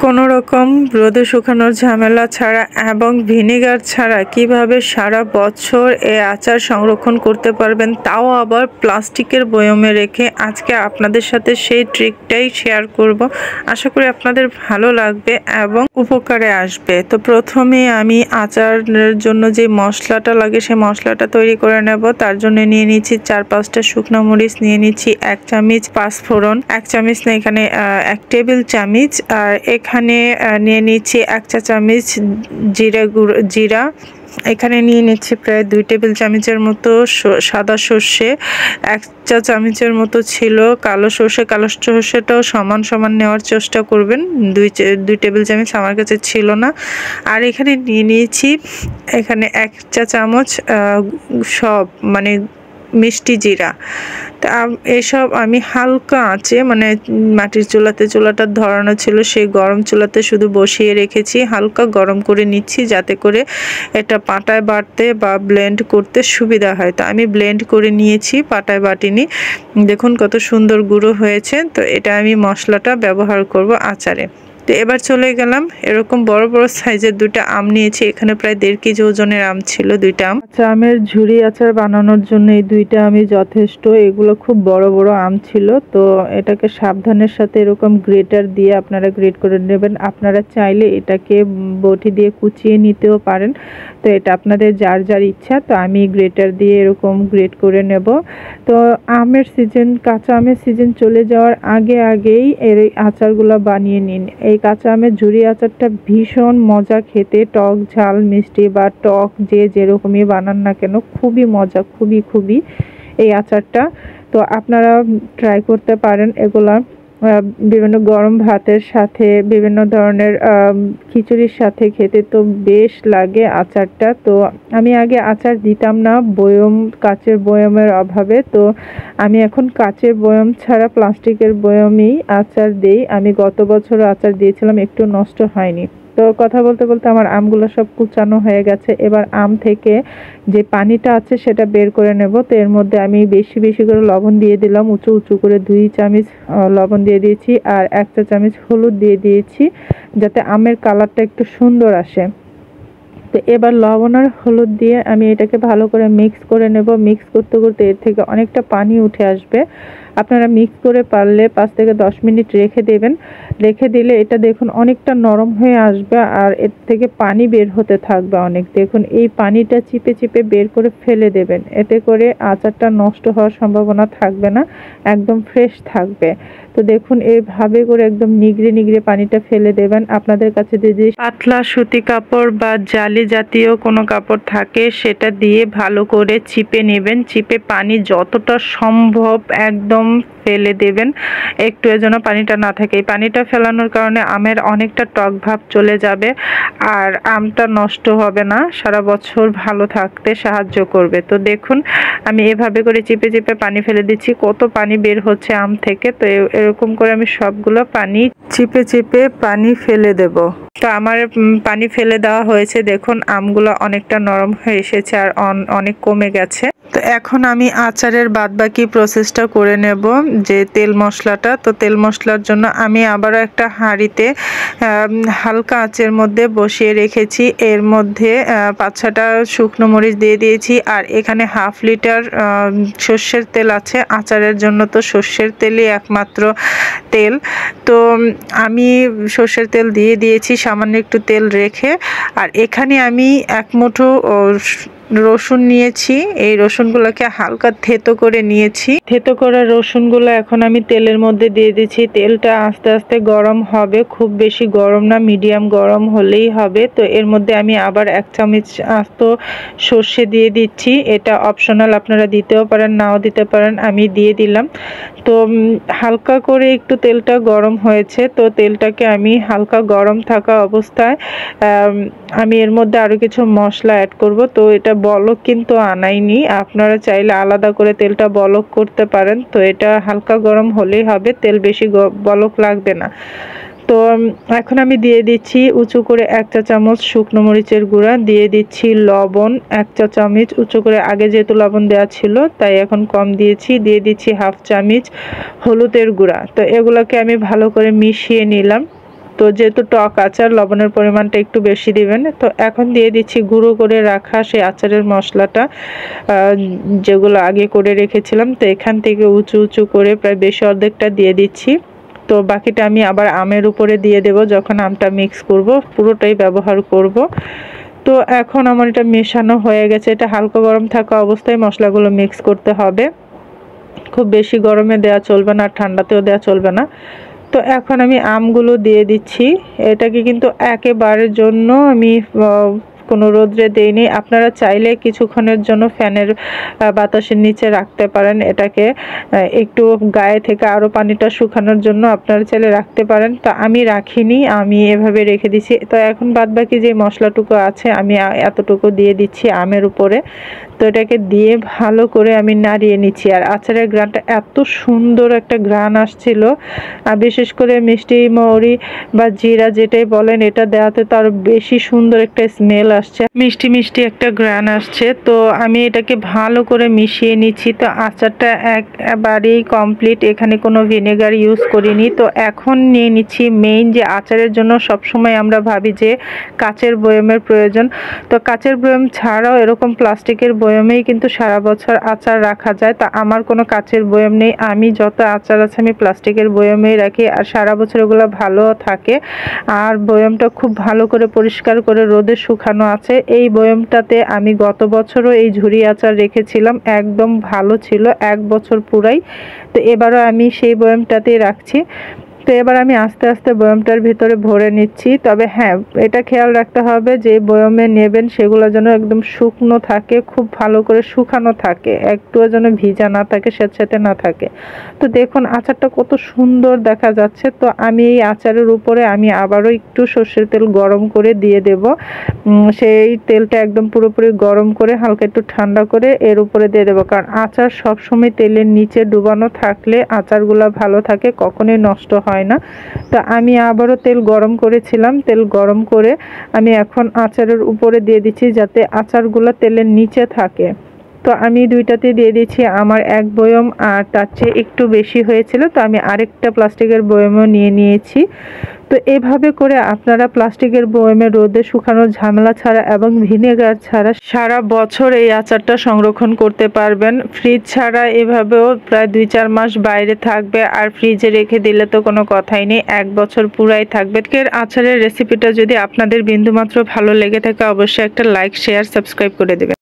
কোনো রকম রোদে শুকানোর ঝামেলা ছাড়া এবং ভিনেগার ছাড়া কিভাবে সারা বছর এই আচার সংরক্ষণ করতে পারবেন, তাও আবার প্লাস্টিকের বয়মে রেখে, আজকে আপনাদের সাথে সেই ট্রিকটাই শেয়ার করব। আশা করি আপনাদের ভালো লাগবে এবং উপকারে আসবে। তো প্রথমে আমি আচারের জন্য যে মশলাটা লাগে সেই মশলাটা তৈরি করে নেব। তার জন্য নিয়ে নিচ্ছি 4-5টা শুকনো মরিচ, নিয়ে নিচ্ছি 1 চামচ পাঁচফোড়ন, 1 চামচ না, এখানে 1 টেবিল চামচ, আর এখানে নিয়ে নিচ্ছি 1 চা চামচ জিরা। এখানে নিয়ে নিচ্ছি প্রায় 2 টেবিল চামচের মতো সাদা সর্ষে, 1 চা চামচের মতো ছিল কালো সর্ষে। কালো সর্ষেটাও সমান সমান নেওয়ার চেষ্টা করবেন, 2 টেবিল চামচ আমার কাছে ছিল না। আর এখানে নিয়ে নিয়েছি 1 চা চামচ সব মানে মিষ্টি জিরা। তা এসব আমি হালকা আঁচে, মানে মাটির চুলাটা ধরানো ছিল, সেই গরম চুলাতে শুধু বসিয়ে রেখেছি, হালকা গরম করে নিচ্ছি যাতে করে এটা পাটায় বাটতে বা ব্লেন্ড করতে সুবিধা হয়। তো আমি ব্লেন্ড করে নিয়েছি, পাটায় বাটিনি। দেখুন কত সুন্দর গুঁড়ো হয়েছে। তো এটা আমি মশলাটা ব্যবহার করব আচারে। তো এবার চলে গেলাম, এরকম বড় বড় সাইজের 2টা আম নিয়েছি, এখানে প্রায় 1.5 কেজি ওজনের আম ছিল 2টা আম। আচ্ছা, আমের ঝুরি আচার বানানোর জন্য এই 2টা আমি যথেষ্ট। এগুলো খুব বড় বড় আম ছিল, তো এটাকে সাবধানের সাথে এরকম গ্রেটার দিয়ে আপনারা গ্রেট করে নেবেন। আপনারা চাইলে এটাকে বটি দিয়ে কুচিয়ে নিতেও পারেন, তো এটা আপনাদের যার যার ইচ্ছা। তো আমি গ্রেটার দিয়ে এরকম গ্রেট করে নেব। তো আমের সিজন, কাঁচা আমের সিজন চলে যাওয়ার আগেই এর আচারগুলো বানিয়ে নিন। এই কাঁচা আমের ঝুরি আচারটা ভীষণ মজা খেতে, টক ঝাল মিষ্টি বা টক যে যেরকমই বানান না কেন, খুবই মজা, খুবই এই আচারটা। তো আপনারা ট্রাই করতে পারেন এগুলা বিভিন্ন গরম ভাতের সাথে, বিভিন্ন ধরনের খিচুড়ির সাথে খেতে তো বেশ লাগে আচারটা। তো আমি আগে আচার দিতাম না কাচের বয়মের অভাবে, তো আমি এখন কাচের বয়ম ছাড়া প্লাস্টিকের বয়মেই আচার দিই। আমি গত বছরও আচার দিয়েছিলাম, একটু নষ্ট হয়নি। তো কথা বলতে বলতে আমার আমগুলো সব কুচানো হয়ে গেছে। এবার আম থেকে যে পানিটা আছে সেটা বের করে নেব। তো এর মধ্যে আমি বেশি করে লবণ দিয়ে দিলাম, উঁচু করে 2 চামচ লবণ দিয়ে দিয়েছি, আর 1 চা চামচ হলুদ দিয়ে দিয়েছি যাতে আমের কালারটা একটু সুন্দর আসে। তো এবার লবণ আর হলুদ দিয়ে আমি এটাকে ভালো করে মিক্স করে নেব। মিক্স করতে করতে এর থেকে অনেকটা পানি উঠে আসবে। আপনারা মিক্স করে পারলে 5 থেকে 10 মিনিট রেখে দেবেন। রেখে দিলে এটা দেখুন অনেকটা নরম হয়ে আসবে, আর এর থেকে পানি বের হতে থাকবে অনেক। দেখুন এই পানিটা চিপে বের করে ফেলে দেবেন, এতে করে আচারটা নষ্ট হওয়ার সম্ভাবনা থাকবে না, একদম ফ্রেশ থাকবে। তো দেখুন এইভাবে করে একদম নিগড়ে পানিটা ফেলে দেবেন। আপনাদের কাছে যদি পাতলা সুতি কাপড় বা জালি জাতীয় কোনো কাপড় থাকে সেটা দিয়ে ভালো করে চিপে নেবেন। চিপে পানি যতটা সম্ভব একদম ফেলে দেবেন, একটু যেন পানিটা না থাকে। এই পানিটা ফেলানোর কারণে আমের অনেকটা টক ভাব চলে যাবে, আর আমটা নষ্ট হবে না, সারা বছর ভালো থাকতে সাহায্য করবে। তো দেখুন আমি এভাবে করে চিপে পানি ফেলে দিচ্ছি, কত পানি বের হচ্ছে আম থেকে। তো এরকম করে আমি সবগুলো পানি চিপে পানি ফেলে দেব। তো আমার পানি ফেলে দেওয়া হয়েছে, দেখুন আমগুলো অনেকটা নরম হয়ে এসেছে আর অনেক কমে গেছে। তো এখন আমি আচারের বাদবাকি প্রসেসটা করে নেব, যে তেল মশলাটা। তো তেল মশলার জন্য আমি আবারও একটা হাঁড়িতে হালকা আঁচের মধ্যে বসিয়ে রেখেছি। এর মধ্যে 5-6টা শুকনো মরিচ দিয়ে দিয়েছি, আর এখানে 1/2 লিটার সর্ষের তেল আছে। আচারের জন্য তো সর্ষের তেলই একমাত্র তেল। তো আমি সর্ষের তেল দিয়ে দিয়েছি সামান্য একটু তেল রেখে। আর এখানে আমি 1 মুঠো রসুন নিয়েছি, এই রসুনগুলোকে হালকা থেতো করে নিয়েছি। থেতো করা রসুনগুলো এখন আমি তেলের মধ্যে দিয়ে দিচ্ছি। তেলটা আস্তে আস্তে গরম হবে, খুব বেশি গরম না, মিডিয়াম গরম হলেই হবে। তো এর মধ্যে আমি আবার 1 চামচ আস্ত সর্ষে দিয়ে দিচ্ছি। এটা অপশনাল, আপনারা দিতেও পারেন নাও দিতে পারেন, আমি দিয়ে দিলাম। তো হালকা করে একটু তেলটা গরম হয়েছে, তো তেলটাকে আমি হালকা গরম থাকা অবস্থায় আমি এর মধ্যে আরও কিছু মশলা অ্যাড করব। তো এটা বলক কিন্তু আনাইনি, আপনারা চাইলে আলাদা করে তেলটা বলক করতে পারেন। তো এটা হালকা গরম হলেই হবে, তেল বেশি বলক লাগবে না। তো এখন আমি দিয়ে দিচ্ছি উঁচু করে 1 চা চামচ শুকনো মরিচের গুঁড়া, দিয়ে দিচ্ছি লবণ 1 চা চামচ উঁচু করে, আগে যেহেতু লবণ দেওয়া ছিল তাই এখন কম দিয়েছি। দিয়ে দিচ্ছি 1/2 চামচ হলুদের গুঁড়া। তো এগুলোকে আমি ভালো করে মিশিয়ে নিলাম। তো যেহেতু টক আচার, লবণের পরিমাণটা একটু বেশি দিবেন। তো এখন দিয়ে দিচ্ছি গুঁড়ো করে রাখা সেই আচারের মশলাটা, যেগুলো আগে করে রেখেছিলাম। তো এখান থেকে উঁচু উঁচু করে প্রায় বেশি অর্ধেকটা দিয়ে দিচ্ছি। তো বাকিটা আমি আবার আমের উপরে দিয়ে দেব যখন আমটা মিক্স করব, পুরোটাই ব্যবহার করব। তো এখন আমার এটা মেশানো হয়ে গেছে। এটা হালকা গরম থাকা অবস্থায় মশলাগুলো মিক্স করতে হবে, খুব বেশি গরমে দেওয়া চলবে না, ঠান্ডাতেও দেওয়া চলবে না। তো এখন আমি আমগুলো দিয়ে দিচ্ছি। এটাকে কিন্তু একেবারের জন্য আমি কোনো রোদ্রে দেইনি। আপনারা চাইলে কিছুক্ষণের জন্য ফ্যানের বাতাসের নিচে রাখতে পারেন এটাকে, একটু গায়ে থেকে আরও পানিটা শুকানোর জন্য আপনারা চাইলে রাখতে পারেন। তো আমি রাখিনি, আমি এভাবে রেখে দিচ্ছি। তো এখন বাদবাকি যে মশলাটুকু আছে আমি এতটুকু দিয়ে দিচ্ছি আমের উপরে। তো এটাকে দিয়ে ভালো করে আমি নাড়িয়ে নিচ্ছি। আর আচারের ঘ্রাণটা এত সুন্দর একটা ঘ্রাণ আসছিল, বিশেষ করে মিষ্টি মৌরি বা জিরা যেটাই বলেন, এটা দেওয়াতে তো আরও বেশি সুন্দর একটা স্মেল আসছে, মিষ্টি মিষ্টি একটা ঘ্রাণ আসছে। তো আমি এটাকে ভালো করে মিশিয়ে নিচ্ছি। তো আচারটা একেবারেই কমপ্লিট, এখানে কোনো ভিনেগার ইউজ করিনি। তো এখন নিয়ে নিচ্ছি মেইন, যে আচারের জন্য সবসময় আমরা ভাবি যে কাচের বয়মের প্রয়োজন। তো কাচের বয়ম ছাড়াও এরকম প্লাস্টিকের বয়মেই কিন্তু সারা বছর আচার রাখা যায়। তা আমার কোনো কাচের বয়ম নেই, আমি যত আচার আছে আমি প্লাস্টিকের বয়মেই রাখি, আর সারা বছর এগুলো ভালো থাকে। আর বয়মটা খুব ভালো করে পরিষ্কার করে রোদে শুকানো আছে। এই বয়মটাতে আমি গত বছরও এই ঝুরি আচার রেখেছিলাম, একদম ভালো ছিল 1 বছর পুরাই। তো এবারও আমি সেই বয়মটাতেই রাখছি। তো এবার আমি আস্তে আস্তে বয়মটার ভিতরে ভরে নিচ্ছি। তবে হ্যাঁ, এটা খেয়াল রাখতে হবে যে বয়মে নেবেন সেগুলো যেন একদম শুকনো থাকে, খুব ভালো করে শুকানো থাকে, একটুও যেন ভিজা না থাকে, স্যাঁতস্যাঁতে না থাকে। তো দেখুন আচারটা কত সুন্দর দেখা যাচ্ছে। তো আমি এই আচারের উপরে আমি আবারও একটু সর্ষের তেল গরম করে দিয়ে দেব। সেই তেলটা একদম পুরোপুরি গরম করে হালকা একটু ঠান্ডা করে এর উপরে দিয়ে দেবো, কারণ আচার সবসময় তেলের নিচে ডুবানো থাকলে আচারগুলো ভালো থাকে, কখনোই নষ্ট হয় না। তো আমি আবারও তেল গরম করেছিলাম, তেল গরম করে আমি এখন আচারের উপরে দিয়ে দিচ্ছি যাতে আচারগুলো তেলের নিচে থাকে। তো আমি দুইটাতে দিয়ে দিচ্ছি আমার 1 বয়ম, আর তার চেয়ে একটু বেশি হয়েছিল, তো আমি আরেকটা প্লাস্টিকের বয়মও নিয়ে নিয়েছি। তো এভাবে করে আপনারা প্লাস্টিকের বয়মে রোদে শুকানোর ঝামেলা ছাড়া এবং ভিনেগার ছাড়া সারা বছর এই আচারটা সংরক্ষণ করতে পারবেন। ফ্রিজ ছাড়া এভাবেও প্রায় 2-4 মাস বাইরে থাকবে, আর ফ্রিজে রেখে দিলে তো কোনো কথাই নেই, 1 বছর পুরাই থাকবে। আচারের রেসিপিটা যদি আপনাদের বিন্দুমাত্র ভালো লেগে থাকে অবশ্যই একটা লাইক, শেয়ার, সাবস্ক্রাইব করে দেবেন।